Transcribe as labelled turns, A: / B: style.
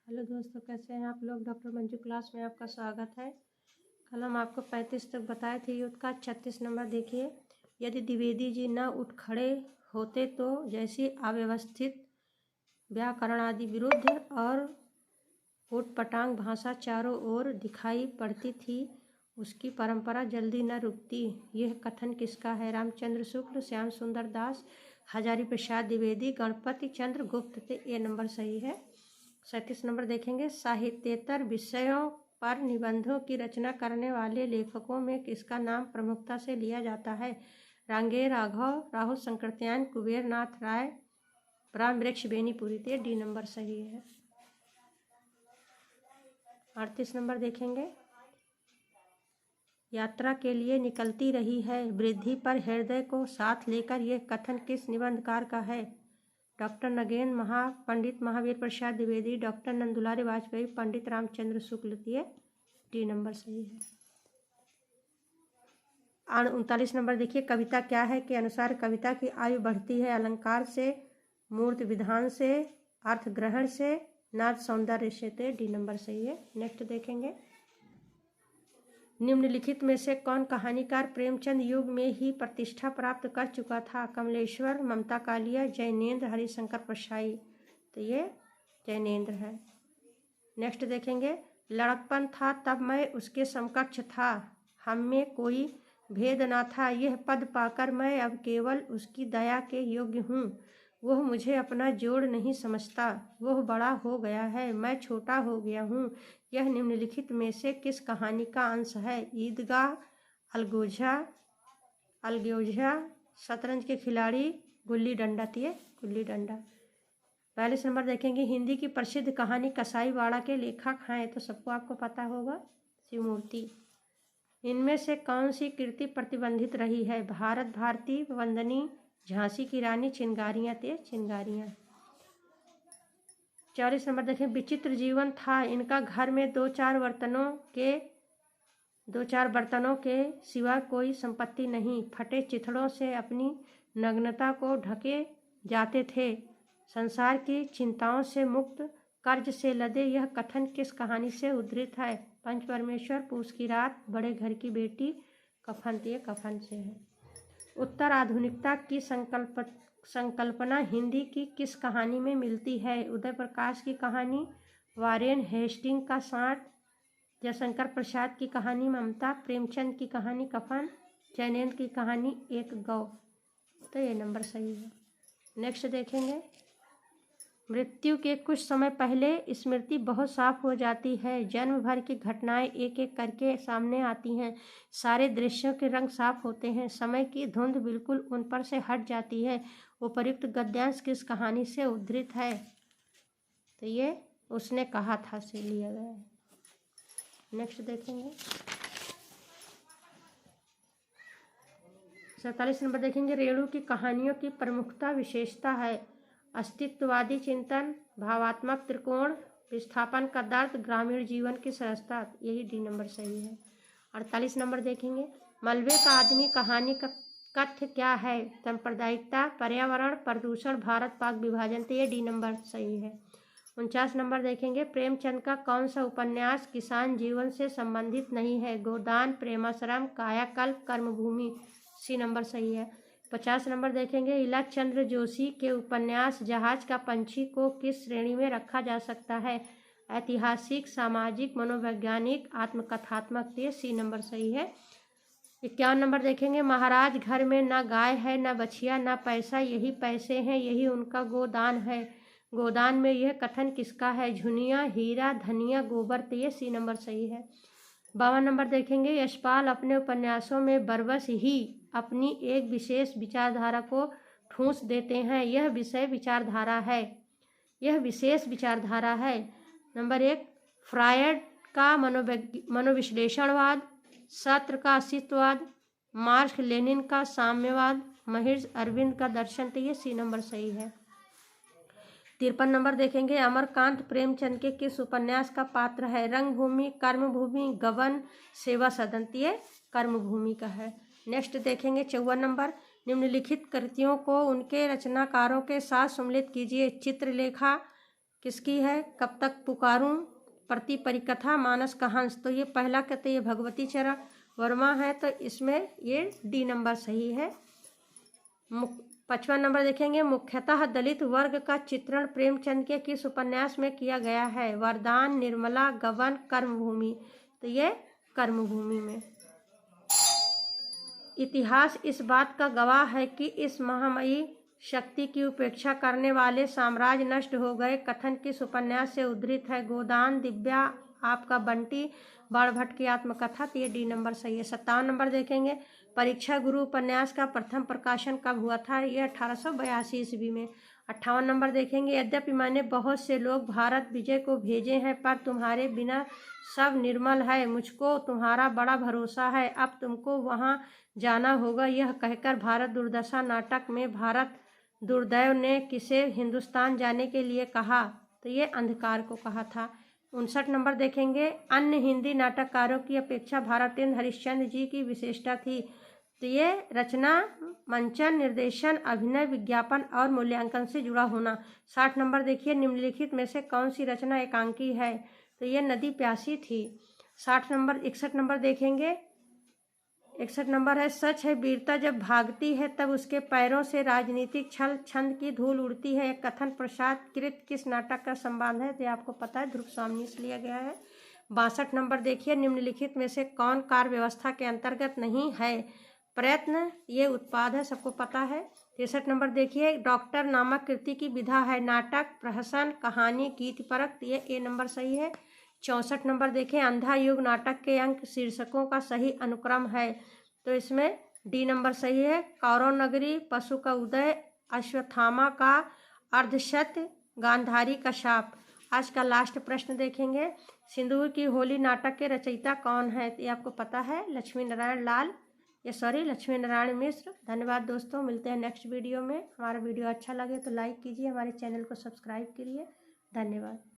A: Hello दोस्तों, कैसे हैं आप लोग। डॉक्टर मंजू क्लास में आपका स्वागत है। कल हम आपको 35 तक बताए थे युद्ध का। 36 नंबर देखिए। यदि द्विवेदी जी न उठ खड़े होते तो जैसी अव्यवस्थित व्याकरण आदि विरुद्ध और उटपटांग भाषा चारों ओर दिखाई पड़ती थी, उसकी परंपरा जल्दी न रुकती। यह कथन किसका है? रामचंद्र शुक्ल, श्याम सुंदर दास, हजारी प्रसाद द्विवेदी, गणपति चंद्र गुप्त। तो ये नंबर सही है। 37 नंबर देखेंगे। साहित्येतर विषयों पर निबंधों की रचना करने वाले लेखकों में किसका नाम प्रमुखता से लिया जाता है? रांगे राघव, राहुल संकृत्यायन, कुबेर नाथ राय, ब्रह्म वृक्ष बेनीपुरी। तो डी नंबर सही है। 38 नंबर देखेंगे। यात्रा के लिए निकलती रही है वृद्धि पर हृदय को साथ लेकर, यह कथन किस निबंधकार का है? डॉक्टर नगेंद्र पंडित महावीर प्रसाद द्विवेदी, डॉक्टर नंदुलारी वाजपेयी, पंडित रामचंद्र शुक्ल। डी नंबर सही है। 39 नंबर देखिए। कविता क्या है के अनुसार कविता की आयु बढ़ती है? अलंकार से, मूर्त विधान से, अर्थ ग्रहण से, नाद सौंदर्य से। डी नंबर सही है। नेक्स्ट देखेंगे। निम्नलिखित में से कौन कहानीकार प्रेमचंद युग में ही प्रतिष्ठा प्राप्त कर चुका था? कमलेश्वर, ममता कालिया, जैनेन्द्र, हरिशंकर परसाई। तो ये जैनेन्द्र है। नेक्स्ट देखेंगे। लड़कपन था तब मैं उसके समकक्ष था, हम में कोई भेद ना था, यह पद पाकर मैं अब केवल उसकी दया के योग्य हूँ। वह मुझे अपना जोड़ नहीं समझता, वह बड़ा हो गया है, मैं छोटा हो गया हूँ। यह निम्नलिखित में से किस कहानी का अंश है? ईदगाह, अलगोजा, शतरंज के खिलाड़ी, गुल्ली डंडा। गुल्ली डंडा। 42 नंबर देखेंगे। हिंदी की प्रसिद्ध कहानी कसाईवाड़ा के लेखक हैं? तो सबको आपको पता होगा, शिवमूर्ति। इनमें से कौन सी कृति प्रतिबंधित रही है? भारत भारती, वंदनी, झांसी की रानी, चिंगारियाँ। चिंगारियाँ। 44 नंबर देखें। विचित्र जीवन था इनका, घर में दो चार बर्तनों के सिवा कोई संपत्ति नहीं, फटे चिथड़ों से अपनी नग्नता को ढके जाते थे, संसार की चिंताओं से मुक्त, कर्ज से लदे। यह कथन किस कहानी से उद्धृत है? पंच परमेश्वर, पूस की रात, बड़े घर की बेटी, कफन। कफन से है। उत्तर आधुनिकता की संकल्पना हिंदी की किस कहानी में मिलती है? उदय प्रकाश की कहानी, वारेन हेस्टिंग का सांड, जयशंकर प्रसाद की कहानी ममता, प्रेमचंद की कहानी कफन, जैनेन्द्र की कहानी एक गौ। तो ये नंबर सही है। नेक्स्ट देखेंगे। मृत्यु के कुछ समय पहले स्मृति बहुत साफ हो जाती है, जन्म भर की घटनाएं एक एक करके सामने आती हैं, सारे दृश्यों के रंग साफ होते हैं, समय की धुंध बिल्कुल उन पर से हट जाती है। उपर्युक्त गद्यांश किस कहानी से उद्धृत है? तो ये उसने कहा था से लिया गया है। नेक्स्ट देखेंगे। 47 नंबर देखेंगे। रेणु की कहानियों की प्रमुखता विशेषता है? अस्तित्ववादी चिंतन, भावात्मक त्रिकोण, विस्थापन का दर्द, ग्रामीण जीवन की सरसता। यही डी नंबर सही है। 48 नंबर देखेंगे। मलबे का आदमी कहानी का कथ्य क्या है? सांप्रदायिकता, पर्यावरण, प्रदूषण, भारत पाक विभाजन। तो ये डी नंबर सही है। 49 नंबर देखेंगे। प्रेमचंद का कौन सा उपन्यास किसान जीवन से संबंधित नहीं है? गोदान, प्रेमाश्रम, कायाकल्प, कर्मभूमि। सी नंबर सही है। 50 नंबर देखेंगे। इला चंद्र जोशी के उपन्यास जहाज का पंछी को किस श्रेणी में रखा जा सकता है? ऐतिहासिक, सामाजिक, मनोवैज्ञानिक, आत्मकथात्मक। सी नंबर सही है। 51 नंबर देखेंगे। महाराज घर में न गाय है, न बछिया, न पैसा, यही पैसे हैं, यही उनका गोदान है। गोदान में यह कथन किसका है? झुनिया, हीरा, धनिया, गोबर। तो ये सी नंबर सही है। 52 नंबर देखेंगे। यशपाल अपने उपन्यासों में बरबस ही अपनी एक विशेष विचारधारा को ठूंस देते हैं, यह विशेष विचारधारा है। नंबर 1 फ्रायड का मनोविश्लेषणवाद, सत्र का अस्तित्ववाद, मार्क्स लेनिन का साम्यवाद, महर्षि अरविंद का दर्शन। तो ये सी नंबर सही है। 53 नंबर देखेंगे। अमरकांत प्रेमचंद के किस उपन्यास का पात्र है? रंगभूमि, कर्मभूमि, गबन, सेवा सदन। ये कर्मभूमि का है। नेक्स्ट देखेंगे। 54 नंबर। निम्नलिखित कृतियों को उनके रचनाकारों के साथ सम्मिलित कीजिए। चित्रलेखा किसकी है? कब तक पुकारूं, प्रति परिकथा, मानस का हंस। तो ये पहला कहते ये भगवती चरण वर्मा है, तो इसमें ये डी नंबर सही है। 55 नंबर देखेंगे, मुख्यतः दलित वर्ग का चित्रण प्रेमचंद के किस उपन्यास में किया गया है? वरदान, निर्मला, गबन, कर्मभूमि। तो ये कर्मभूमि में। इतिहास इस बात का गवाह है कि इस महामयी शक्ति की उपेक्षा करने वाले साम्राज्य नष्ट हो गए। कथन किस उपन्यास से उद्धृत है? गोदान, दिव्या, आपका बंटी, बाणभट्ट की आत्मकथा। तो ये डी नंबर सही है। 57 नंबर देखेंगे, परीक्षा गुरु उपन्यास का प्रथम प्रकाशन कब हुआ था? ये 1882 ईस्वी में। 58 नंबर देखेंगे, यद्यपि मैंने बहुत से लोग भारत विजय को भेजे हैं, पर तुम्हारे बिना सब निर्मल है। मुझको तुम्हारा बड़ा भरोसा है, अब तुमको वहाँ जाना होगा। यह कहकर भारत दुर्दशा नाटक में भारत दुर्दैव ने किसे हिंदुस्तान जाने के लिए कहा? तो ये अंधकार को कहा था। 59 नंबर देखेंगे, अन्य हिंदी नाटककारों की अपेक्षा भारतेंद्र हरिश्चंद्र जी की विशेषता थी। तो ये रचना, मंचन, निर्देशन, अभिनय, विज्ञापन और मूल्यांकन से जुड़ा होना। 60 नंबर देखिए, निम्नलिखित में से कौन सी रचना एकांकी है? तो ये नदी प्यासी थी। 61 नंबर देखेंगे, 61 नंबर है, सच है वीरता जब भागती है तब उसके पैरों से राजनीतिक छल छंद की धूल उड़ती है। एक कथन प्रसाद कृत किस नाटक का संबंध है? तो आपको पता है, ध्रुव स्वामी से लिया गया है। 62 नंबर देखिए, निम्नलिखित में से कौन कार्य व्यवस्था के अंतर्गत नहीं है? प्रयत्न, ये उत्पाद है, सबको पता है। 63 नंबर देखिए, डॉक्टर नामक कृति की विधा है? नाटक, प्रहसन, कहानी, गीत परक। ये ए नंबर सही है। 64 नंबर देखें, अंधा युग नाटक के अंक शीर्षकों का सही अनुक्रम है? तो इसमें डी नंबर सही है। कौरव नगरी, पशु का उदय, अश्वत्थामा का अर्धसत्य, गांधारी का शाप। आज का लास्ट प्रश्न देखेंगे, सिंदूर की होली नाटक के रचयिता कौन है? ये आपको पता है, लक्ष्मी नारायण मिश्र। धन्यवाद दोस्तों, मिलते हैं नेक्स्ट वीडियो में। हमारा वीडियो अच्छा लगे तो लाइक कीजिए, हमारे चैनल को सब्सक्राइब करिए। धन्यवाद।